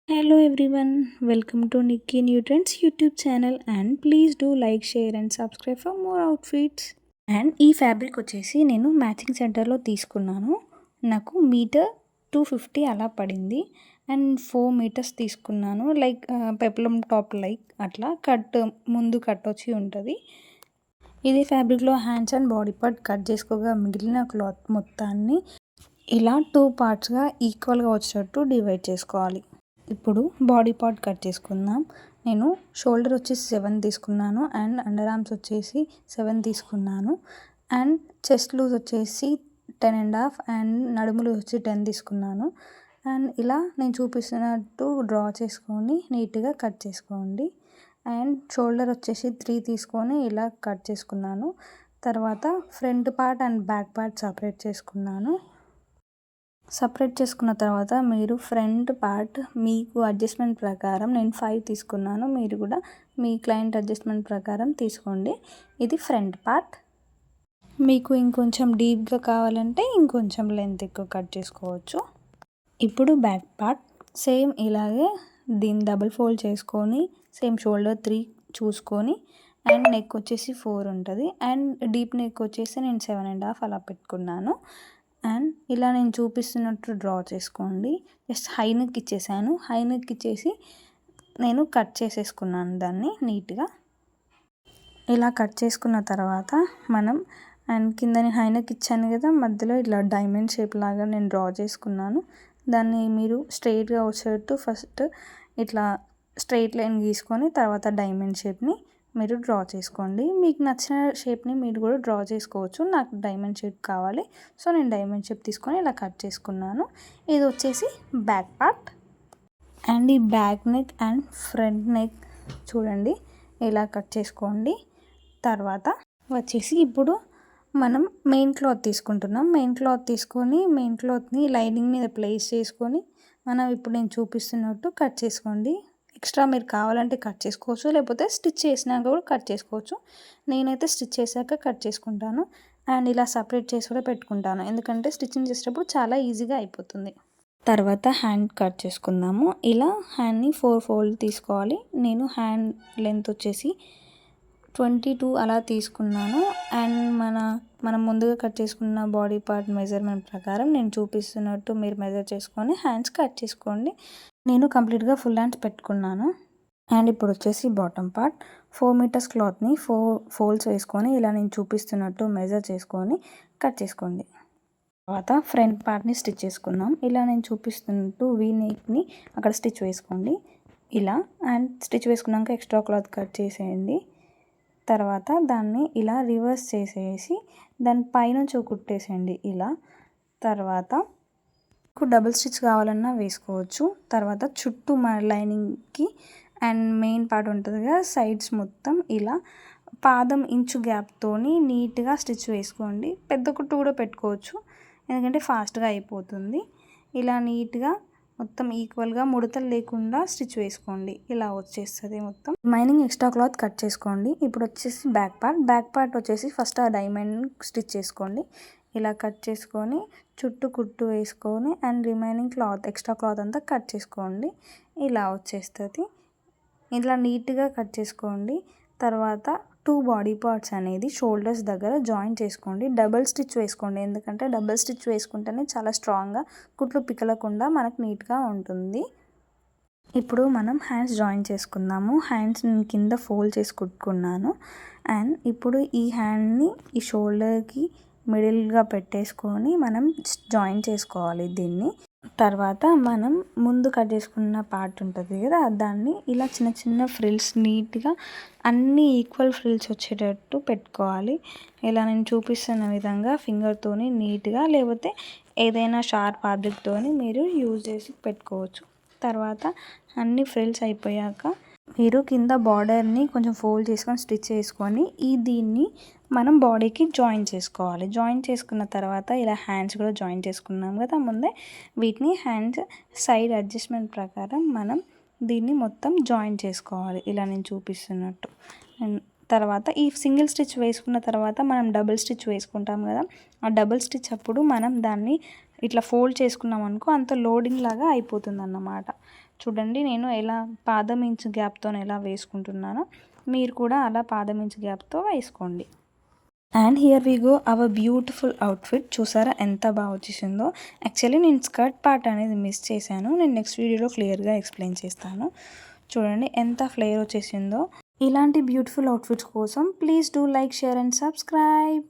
Hello everyone, welcome to Nikki Nutrients YouTube channel and please do like, share and subscribe for more outfits. And ఈ fabric వచ్చేసి నేను matching సెంటర్లో తీసుకున్నాను. నాకు metre 250 అలా పడింది. అండ్ 4 మీటర్స్ తీసుకున్నాను. లైక్ పెప్లం టాప్ లైక్ అట్లా కట్ ముందు కట్ వచ్చి ఉంటుంది. ఇదే ఫ్యాబ్రిక్లో hands and body part cut చేసుకోగా మిగిలిన క్లాత్ మొత్తాన్ని ఇలా 2 పార్ట్స్గా ఈక్వల్గా వచ్చేటట్టు డివైడ్ చేసుకోవాలి. ఇప్పుడు బాడీ పార్ట్ కట్ చేసుకుందాం. నేను షోల్డర్ వచ్చేసి 7 తీసుకున్నాను అండ్ అండర్ ఆర్మ్స్ వచ్చేసి 7 తీసుకున్నాను అండ్ చెస్ట్ లూజ్ వచ్చేసి 10.5 అండ్ నడుము లూజ్ వచ్చి 10 తీసుకున్నాను. అండ్ ఇలా నేను చూపిస్తున్నట్టు డ్రా చేసుకొని నీట్గా కట్ చేసుకోండి. అండ్ షోల్డర్ వచ్చేసి 3 తీసుకొని ఇలా కట్ చేసుకున్నాను. తర్వాత front part and back part separate చేసుకున్నాను. సపరేట్ చేసుకున్న తర్వాత మీరు ఫ్రంట్ పార్ట్ మీకు అడ్జస్ట్మెంట్ ప్రకారం నేను 5 తీసుకున్నాను. మీరు కూడా మీ క్లయింట్ అడ్జస్ట్మెంట్ ప్రకారం తీసుకోండి. ఇది ఫ్రంట్ పార్ట్. మీకు ఇంకొంచెం డీప్గా కావాలంటే ఇంకొంచెం లెంత్ ఎక్కువ కట్ చేసుకోవచ్చు. ఇప్పుడు బ్యాక్ పార్ట్ సేమ్ ఇలాగే దీన్ని డబుల్ ఫోల్డ్ చేసుకొని సేమ్ షోల్డర్ 3 చూసుకొని అండ్ నెక్ వచ్చేసి 4 ఉంటుంది అండ్ డీప్ నెక్ వచ్చేసి నేను 7.5 అలా పెట్టుకున్నాను. అండ్ ఇలా నేను చూపిస్తున్నట్టు డ్రా చేసుకోండి. జస్ట్ హై నెక్ ఇచ్చేసాను. హై నెక్ ఇచ్చేసి నేను కట్ చేసేసుకున్నాను దాన్ని నీట్గా. ఇలా కట్ చేసుకున్న తర్వాత మనం అండ్ కింద నేను హై నెక్ ఇచ్చాను కదా, మధ్యలో ఇట్లా డైమండ్ షేప్ లాగా నేను డ్రా చేసుకున్నాను. దాన్ని మీరు స్ట్రైట్గా వచ్చేటట్టు ఫస్ట్ ఇట్లా స్ట్రైట్ లైన్ గీసుకొని తర్వాత డైమండ్ షేప్ని మీరు డ్రా చేసుకోండి. మీకు నచ్చిన షేప్ని మీరు కూడా డ్రా చేసుకోవచ్చు. నాకు డైమండ్ షేప్ కావాలి, సో నేను డైమండ్ షేప్ తీసుకొని ఇలా కట్ చేసుకున్నాను. ఇది వచ్చేసి బ్యాక్ పార్ట్. అండ్ ఈ back neck and front neck చూడండి ఇలా కట్ చేసుకోండి. తర్వాత వచ్చేసి ఇప్పుడు మనం మెయిన్ క్లాత్ తీసుకుంటున్నాం. మెయిన్ క్లాత్ తీసుకొని మెయిన్ క్లాత్ని లైనింగ్ మీద ప్లేస్ చేసుకొని మనం ఇప్పుడు నేను చూపిస్తున్నట్టు కట్ చేసుకోండి. ఎక్స్ట్రా మీరు కావాలంటే కట్ చేసుకోవచ్చు, లేకపోతే స్టిచ్ చేసినాక కూడా కట్ చేసుకోవచ్చు. నేనైతే స్టిచ్ చేశాక కట్ చేసుకుంటాను అండ్ ఇలా సపరేట్ చేసి కూడా పెట్టుకుంటాను, ఎందుకంటే స్టిచ్చింగ్ చేసేటప్పుడు చాలా ఈజీగా అయిపోతుంది. తర్వాత హ్యాండ్ కట్ చేసుకుందాము. ఇలా హ్యాండ్ని 4 ఫోల్డ్ తీసుకోవాలి. నేను హ్యాండ్ లెంత్ వచ్చేసి 22 అలా తీసుకున్నాను. అండ్ మనం ముందుగా కట్ చేసుకున్న బాడీ పార్ట్ మెజర్మెంట్ ప్రకారం నేను చూపిస్తున్నట్టు మీరు మెజర్ చేసుకొని హ్యాండ్స్ కట్ చేసుకోండి. నేను కంప్లీట్గా ఫుల్ హ్యాండ్స్ పెట్టుకున్నాను. అండ్ ఇప్పుడు వచ్చేసి బాటమ్ పార్ట్ 4 మీటర్స్ క్లాత్ని 4 ఫోల్డ్స్ వేసుకొని ఇలా నేను చూపిస్తున్నట్టు మెజర్ చేసుకొని కట్ చేసుకోండి. తర్వాత ఫ్రంట్ పార్ట్ని స్టిచ్ చేసుకుందాం. ఇలా నేను చూపిస్తున్నట్టు వీ నెక్ని అక్కడ స్టిచ్ వేసుకోండి ఇలా. అండ్ స్టిచ్ వేసుకున్నాక ఎక్స్ట్రా క్లాత్ కట్ చేసేయండి. తర్వాత దాన్ని ఇలా రివర్స్ చేసేసి దాని పైనుంచి కుట్టేసేయండి ఇలా. తర్వాత మీకు డబుల్ స్టిచ్ కావాలన్నా వేసుకోవచ్చు. తర్వాత చుట్టూ మన లైనింగ్కి అండ్ మెయిన్ పార్ట్ ఉంటుంది కదా, సైడ్స్ మొత్తం ఇలా పాదం ఇంచు గ్యాప్తోని నీట్గా స్టిచ్ వేసుకోండి. పెద్ద కుట్టు కూడా పెట్టుకోవచ్చు, ఎందుకంటే ఫాస్ట్గా అయిపోతుంది. ఇలా నీట్గా మొత్తం ఈక్వల్గా ముడతలు లేకుండా స్టిచ్ వేసుకోండి. ఇలా వచ్చేస్తుంది మొత్తం. మైనింగ్ ఎక్స్ట్రా క్లాత్ కట్ చేసుకోండి. ఇప్పుడు వచ్చేసి బ్యాక్ పార్ట్ వచ్చేసి ఫస్ట్ ఆ డైమండ్ స్టిచ్ చేసుకోండి. ఇలా కట్ చేసుకొని చుట్టూ కుట్టు వేసుకొని and remaining cloth extra cloth అంతా కట్ చేసుకోండి. ఇలా వచ్చేస్తుంది. ఇలా నీట్గా కట్ చేసుకోండి. తర్వాత 2 బాడీ పార్ట్స్ అనేది షోల్డర్స్ దగ్గర జాయిన్ చేసుకోండి. డబుల్ స్టిచ్ వేసుకోండి, ఎందుకంటే డబుల్ స్టిచ్ వేసుకుంటేనే చాలా స్ట్రాంగ్గా కుట్లు పిక్కలకుండా మనకు నీట్గా ఉంటుంది. ఇప్పుడు మనం హ్యాండ్స్ జాయిన్ చేసుకుందాము. హ్యాండ్స్ నేను కింద ఫోల్డ్ చేసి కుట్టుకున్నాను. అండ్ ఇప్పుడు ఈ హ్యాండ్ని ఈ షోల్డర్కి మిడిల్గా పెట్టేసుకొని మనం జాయిన్ చేసుకోవాలి దీన్ని. తర్వాత మనం ముందు కట్ చేసుకున్న పార్ట్ ఉంటుంది కదా, దాన్ని ఇలా చిన్న చిన్న ఫ్రిల్స్ నీట్గా అన్నీ ఈక్వల్ ఫ్రిల్స్ వచ్చేటట్టు పెట్టుకోవాలి. ఇలా నేను చూపిస్తున్న విధంగా ఫింగర్తోని నీట్గా, లేకపోతే ఏదైనా షార్ప్ ఫ్యాబ్రిక్తోని మీరు యూజ్ చేసి పెట్టుకోవచ్చు. తర్వాత అన్ని ఫ్రిల్స్ అయిపోయాక మీరు కింద బార్డర్ని కొంచెం ఫోల్డ్ చేసుకొని స్టిచ్ చేసుకొని దీన్ని మనం బాడీకి జాయిన్ చేసుకోవాలి. జాయిన్ చేసుకున్న తర్వాత ఇలా హ్యాండ్స్ కూడా జాయిన్ చేసుకున్నాం కదా ముందే, వీటిని హ్యాండ్స్ సైడ్ అడ్జస్ట్మెంట్ ప్రకారం మనం దీన్ని మొత్తం జాయిన్ చేసుకోవాలి ఇలా నేను చూపిస్తున్నట్టు. తర్వాత ఈ సింగిల్ స్టిచ్ వేసుకున్న తర్వాత మనం డబుల్ స్టిచ్ వేసుకుంటాం కదా, ఆ డబుల్ స్టిచ్ అప్పుడు మనం దాన్ని ఇట్లా ఫోల్డ్ చేసుకున్నాం అనుకో అంత లోడింగ్ లాగా అయిపోతుంది అన్నమాట. చూడండి నేను ఎలా పాదం ఇంచు గ్యాప్తో ఎలా వేసుకుంటున్నానో మీరు కూడా అలా పాదం ఇంచు గ్యాప్తో వేసుకోండి. And here we go our beautiful outfit. చూసారా ఎంత బాగా వచ్చేసిందో. యాక్చువల్లీ నేను స్కర్ట్ పార్ట్ అనేది మిస్ చేశాను. నేను నెక్స్ట్ వీడియోలో క్లియర్గా ఎక్స్ప్లెయిన్ చేస్తాను. చూడండి ఎంత ఫ్లేర్ వచ్చేసిందో. ఇలాంటి బ్యూటిఫుల్ అవుట్ఫిట్స్ కోసం please do like, share and subscribe.